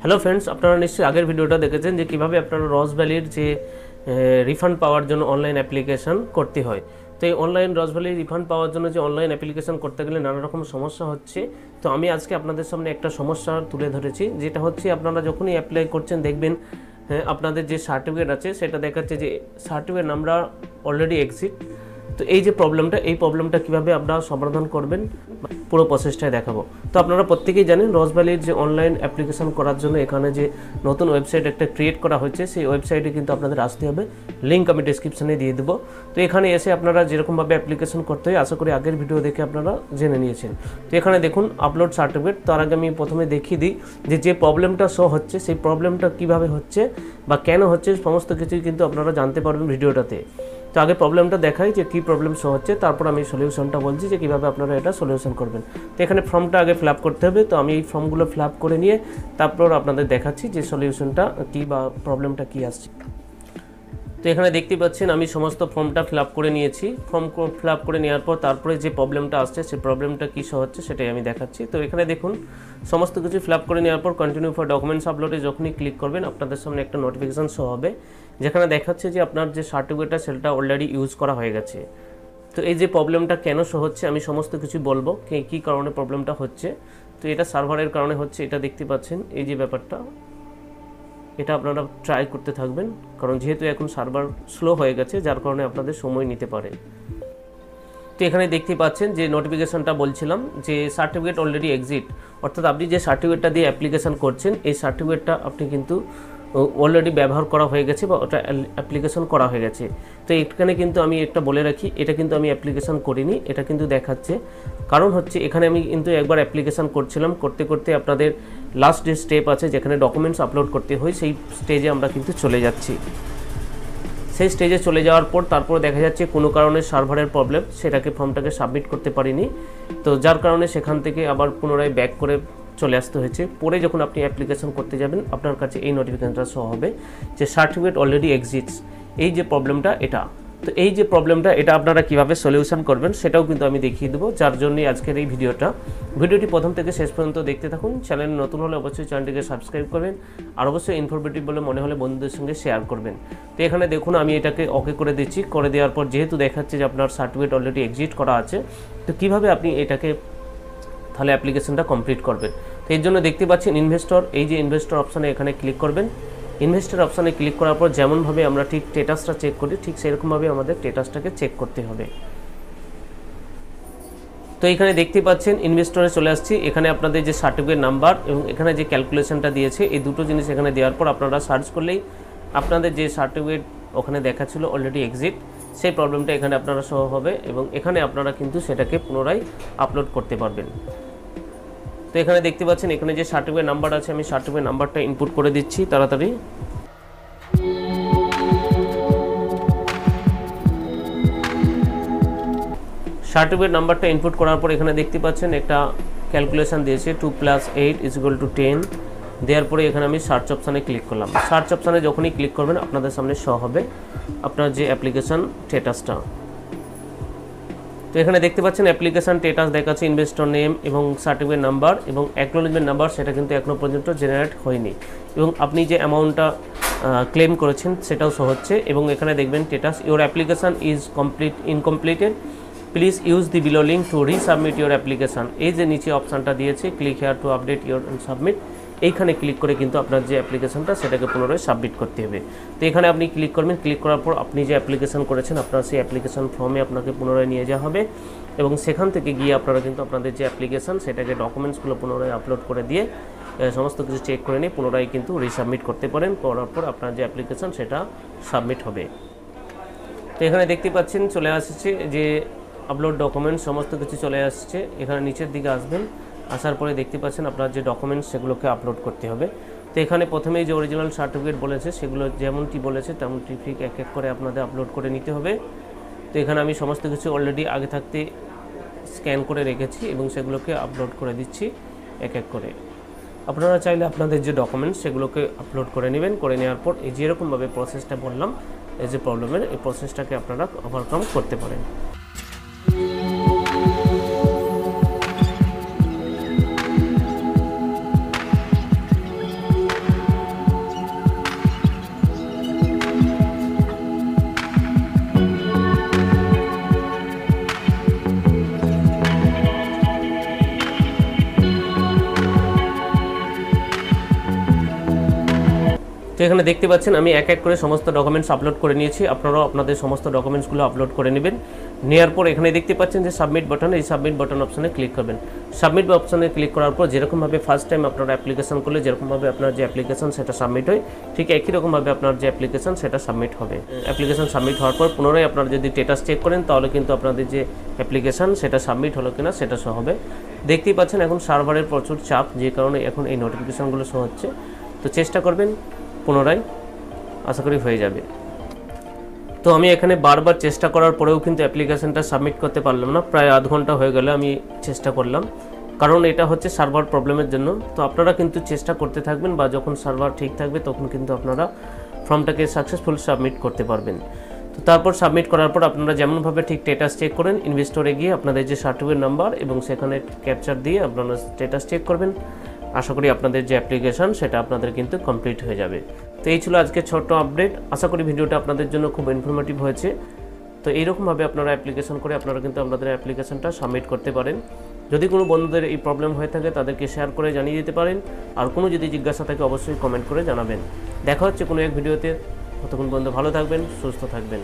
Hello friends, আপনারা নিশ্চয়ই আগের ভিডিওটা দেখেছেন যে কীভাবে আপনারা রস ভ্যালির যে রিফান্ড পাওয়ার জন্য অনলাইন অ্যাপ্লিকেশন করতে হয়। তো এই অনলাইন রস ভ্যালির রিফান্ড পাওয়ার জন্য যে অনলাইন অ্যাপ্লিকেশন করতে গেলে নানা রকম সমস্যা হচ্ছে। তো আমি আজকে আপনাদের সামনে একটা সমস্যা তুলে ধরেছি, যেটা হচ্ছে আপনারা যখনই অ্যাপ্লাই করছেন দেখবেন আপনাদের যে সার্টিফিকেট আছে সেটা দেখাচ্ছে যে সার্টিফিকেট নাম্বার অলরেডি এক্সিট। তো এই যে প্রবলেমটা কীভাবে আপনারা সমাধান করবেন পুরো প্রসেসটাই দেখাবো। তো আপনারা প্রত্যেকেই জানেন রস ভ্যালির যে অনলাইন অ্যাপ্লিকেশন করার জন্য এখানে যে নতুন ওয়েবসাইট একটা ক্রিয়েট করা হয়েছে, সেই ওয়েবসাইটে কিন্তু আপনাদের আসতে হবে। লিঙ্ক আমি ডিসক্রিপশনে দিয়ে দেবো। তো এখানে এসে আপনারা যেরকমভাবে অ্যাপ্লিকেশন করতে হয় আশা করি আগের ভিডিও দেখে আপনারা জেনে নিয়েছেন। তো এখানে দেখুন আপলোড সার্টিফিকেট। তার আগে আমি প্রথমে দেখিয়ে দিই যে প্রবলেমটা শো হচ্ছে সেই প্রবলেমটা কীভাবে হচ্ছে বা কেন হচ্ছে, সমস্ত কিছুই কিন্তু আপনারা জানতে পারবেন ভিডিওটাতে। তো আগে প্রবলেমটা দেখাই যে কী প্রবলেম শো হচ্ছে, তারপর আমি সলিউশনটা বলছি যে কীভাবে আপনারা এটা সলিউশন করবেন। তো এখানে ফর্মটা আগে ফিল আপ করতে হবে। তো আমি এই ফর্মগুলো ফিল আপ করে নিয়ে তারপর আপনাদের দেখাচ্ছি যে সলিউশনটা কী বা প্রবলেমটা কী আসছে। তো এখানে দেখতে পাচ্ছেন আমি সমস্ত ফর্মটা ফিল আপ করে নিয়েছি। ফর্ম ফিল আপ করে নেওয়ার পর তারপরে যে প্রবলেমটা আসছে সেই প্রবলেমটা কী শো হচ্ছে সেটাই আমি দেখাচ্ছি। তো এখানে দেখুন সমস্ত কিছু ফিল আপ করে নেওয়ার পর কন্টিনিউ ফর ডকুমেন্টস আপলোডে যখনই ক্লিক করবেন আপনাদের সামনে একটা নোটিফিকেশান শো হবে, যেখানে দেখাচ্ছে যে আপনার যে সার্টিফিকেটটা সেটা অলরেডি ইউজ করা হয়ে গেছে। তো এই যে প্রবলেমটা কেন শো হচ্ছে আমি সমস্ত কিছু বলবো, কী কারণে প্রবলেমটা হচ্ছে। তো এটা সার্ভারের কারণে হচ্ছে, এটা দেখতে পাচ্ছেন এই যে ব্যাপারটা, এটা আপনারা ট্রাই করতে থাকবেন, কারণ যেহেতু এখন সার্ভার স্লো হয়ে গেছে যার কারণে আপনাদের সময় নিতে পারে। তো এখানে দেখতে পাচ্ছেন যে নোটিফিকেশনটা বলছিলাম যে সার্টিফিকেট অলরেডি এক্সিট, অর্থাৎ আপনি যে সার্টিফিকেটটা দিয়ে অ্যাপ্লিকেশন করছেন এই সার্টিফিকেটটা আপনি কিন্তু অলরেডি ব্যবহার করা হয়ে গেছে বা ওটা অ্যাপ্লিকেশন করা হয়ে গেছে। তো এখানে কিন্তু আমি একটা বলে রাখি, এটা কিন্তু আমি অ্যাপ্লিকেশন করিনি, এটা কিন্তু দেখাচ্ছে। কারণ হচ্ছে এখানে আমি কিন্তু একবার অ্যাপ্লিকেশন করছিলাম, করতে করতে আপনাদের লাস্ট যে স্টেপ আছে যেখানে ডকুমেন্টস আপলোড করতে হয় সেই স্টেজে আমরা কিন্তু চলে যাচ্ছি। সেই স্টেজে চলে যাওয়ার পর তারপরে দেখা যাচ্ছে কোনো কারণে সার্ভারের প্রবলেম, সেটাকে ফর্মটাকে সাবমিট করতে পারিনি। তো যার কারণে সেখান থেকে আবার পুনরায় ব্যাক করে চলে আসতে হয়েছে। পরে যখন আপনি অ্যাপ্লিকেশন করতে যাবেন আপনার কাছে এই নোটিফিকেশনটা শো হবে যে সার্টিফিকেট অলরেডি এক্সিস্টস। এই যে প্রবলেমটা এটা, তো এই যে প্রবলেমটা এটা আপনারা কীভাবে সলিউশন করবেন সেটাও কিন্তু আমি দেখিয়ে দেবো, যার জন্যই আজকের এই ভিডিওটি প্রথম থেকে শেষ পর্যন্ত দেখতে থাকুন। চ্যানেল নতুন হলে অবশ্যই চ্যানেলটিকে সাবস্ক্রাইব করবেন, আর অবশ্যই ইনফরমেটিভ বলে মনে হলে বন্ধুদের সঙ্গে শেয়ার করবেন। তো এখানে দেখুন আমি এটাকে ওকে করে দিচ্ছি। করে দেওয়ার পর যেহেতু দেখাচ্ছে যে আপনার সার্টিফিকেট অলরেডি এক্সিট করা আছে, তো কীভাবে আপনি এটাকে তাহলে অ্যাপ্লিকেশনটা কমপ্লিট করবেন। তো এর জন্য দেখতে পাচ্ছেন ইনভেস্টর, এই যে ইনভেস্টর অপশানে এখানে ক্লিক করবেন। ইনভেস্টর অপশানে ক্লিক করার পর যেমনভাবে আমরা ঠিক স্ট্যাটাসটা চেক করি ঠিক সেরকমভাবে আমাদের স্ট্যাটাসটাকে চেক করতে হবে। তো এখানে দেখতে পাচ্ছেন ইনভেস্টরে চলে আসছি। এখানে আপনাদের যে সার্টিফিকেট নাম্বার এবং এখানে যে ক্যালকুলেশনটা দিয়েছে এই দুটো জিনিস এখানে দেওয়ার পর আপনারা সার্চ করলেই আপনাদের যে সার্টিফিকেট ওখানে দেখাচ্ছিল অলরেডি এক্সিট, সেই প্রবলেমটা এখানে আপনারা শো হবে এবং এখানে আপনারা কিন্তু সেটাকে পুনরায় আপলোড করতে পারবেন। তো এখানে দেখতে পাচ্ছেন এখানে যে সার্টিফিকেট নাম্বার আছে আমি সার্টিফিকেট নাম্বারটা ইনপুট করে দিচ্ছি তাড়াতাড়ি। সার্টিফিকেট নাম্বারটা ইনপুট করার পর এখানে দেখতে পাচ্ছেন একটা ক্যালকুলেশন দিয়েছে 2 + 8 = 10। দেওয়ার পরে এখানে আমি সার্চ অপশানে ক্লিক করলাম। সার্চ অপশানে যখনই ক্লিক করবেন আপনাদের সামনে শো হবে আপনার যে অ্যাপ্লিকেশান স্ট্যাটাসটা। তো এখানে দেখতে পাচ্ছেন অ্যাপ্লিকেশান স্ট্যাটাস দেখাচ্ছে ইনভেস্টর নেম এবং সার্টিফিকেট নাম্বার এবং অ্যাকনোলেজমেন্ট নাম্বার, সেটা কিন্তু এখনও পর্যন্ত জেনারেট হয়নি এবং আপনি যে অ্যামাউন্টটা ক্লেম করেছেন সেটাও শো হচ্ছে। এবং এখানে দেখবেন status your application is incompleted, please use the below link to resubmit your application. এই যে নিচে অপশানটা দিয়েছে click here to update your submit, এইখানে ক্লিক করে কিন্তু আপনার যে অ্যাপ্লিকেশানটা সেটাকে পুনরায় সাবমিট করতে হবে। তো এখানে আপনি ক্লিক করবেন, ক্লিক করার পর আপনি যে অ্যাপ্লিকেশান করেছেন আপনার সেই অ্যাপ্লিকেশান ফর্মে আপনাকে পুনরায় নিয়ে যাওয়া হবে এবং সেখান থেকে গিয়ে আপনারা কিন্তু আপনাদের যে অ্যাপ্লিকেশান সেটাকে ডকুমেন্টসগুলো পুনরায় আপলোড করে দিয়ে সমস্ত কিছু চেক করে নিয়ে পুনরায় কিন্তু রিসাবমিট করতে পারেন। করার পর আপনার যে অ্যাপ্লিকেশান সেটা সাবমিট হবে। তো এখানে দেখতে পাচ্ছেন চলে আসছে যে আপলোড ডকুমেন্টস, সমস্ত কিছু চলে আসছে। এখানে নিচের দিকে আসবেন, আসার পরে দেখতে পাচ্ছেন আপনার যে ডকুমেন্টস সেগুলোকে আপলোড করতে হবে। তো এখানে প্রথমেই যে অরিজিনাল সার্টিফিকেট বলেছে সেগুলো যেমনটি বলেছে তেমনটি ঠিক এক এক করে আপনাদের আপলোড করে নিতে হবে। তো এখানে আমি সমস্ত কিছু অলরেডি আগে থাকতে স্ক্যান করে রেখেছি এবং সেগুলোকে আপলোড করে দিচ্ছি এক এক করে। আপনারা চাইলে আপনাদের যে ডকুমেন্টস সেগুলোকে আপলোড করে নেবেন, করে নেওয়ার পর এই যেরকমভাবে প্রসেসটা বললাম এই যে প্রবলেমের এই প্রসেসটাকে আপনারা ওভারকাম করতে পারেন। তো এখানে দেখতে পাচ্ছেন আমি এক এক করে সমস্ত ডকুমেন্টস আপলোড করে নিয়েছি। আপনারাও আপনাদের সমস্ত ডকুমেন্টসগুলো আপলোড করে নেবেন। নেওয়ার পর এখানে দেখতে পাচ্ছেন যে সাবমিট বাটন, এই সাবমিট বাটন অপশনে ক্লিক করবেন। সাবমিট অপশনে ক্লিক করার পর যেরকমভাবে ফার্স্ট টাইম আপনারা অ্যাপ্লিকেশন করলে যেরকমভাবে আপনার যে অ্যাপ্লিকেশন সেটা সাবমিট হয়, ঠিক একই রকমভাবে আপনার যে অ্যাপ্লিকেশন সেটা সাবমিট হবে। অ্যাপ্লিকেশন সাবমিট হওয়ার পর পুনরায় আপনারা যদি স্ট্যাটাস চেক করেন তাহলে কিন্তু আপনাদের যে অ্যাপ্লিকেশন সেটা সাবমিট হলো কিনা সেটা শো হবে। দেখতেই পাচ্ছেন এখন সার্ভারের প্রচুর চাপ, যে কারণে এখন এই নোটিফিকেশনগুলো শো হচ্ছে। তো চেষ্টা করবেন পুনরায়, আশা করি হয়ে যাবে। তো আমি এখানে বারবার চেষ্টা করার পরেও কিন্তু অ্যাপ্লিকেশনটা সাবমিট করতে পারলাম না। প্রায় আধ ঘন্টা হয়ে গেল আমি চেষ্টা করলাম, কারণ এটা হচ্ছে সার্ভার প্রবলেমের জন্য। তো আপনারা কিন্তু চেষ্টা করতে থাকবেন, বা যখন সার্ভার ঠিক থাকবে তখন কিন্তু আপনারা ফর্মটাকে সাকসেসফুল সাবমিট করতে পারবেন। তো তারপর সাবমিট করার পর আপনারা যেমনভাবে ঠিক স্ট্যাটাস চেক করেন, ইনভেস্টরে গিয়ে আপনাদের যে সার্টিফিকেট নাম্বার এবং সেখানে ক্যাপচার দিয়ে আপনারা স্ট্যাটাস চেক করবেন। আশা করি আপনাদের যে অ্যাপ্লিকেশন সেটা আপনাদের কিন্তু কমপ্লিট হয়ে যাবে। তো এই ছিল আজকে ছোট্ট আপডেট। আশা করি ভিডিওটা আপনাদের জন্য খুব ইনফরমেটিভ হয়েছে। তো এইরকমভাবে আপনারা অ্যাপ্লিকেশন করে আপনারা কিন্তু আপনাদের অ্যাপ্লিকেশনটা সাবমিট করতে পারেন। যদি কোনো বন্ধুদের এই প্রবলেম হয়ে থাকে তাদেরকে শেয়ার করে জানিয়ে দিতে পারেন। আর কোনো যদি জিজ্ঞাসা থাকে অবশ্যই কমেন্ট করে জানাবেন। দেখা হচ্ছে কোনো এক ভিডিওতে। ততক্ষণ পর্যন্ত ভালো থাকবেন, সুস্থ থাকবেন।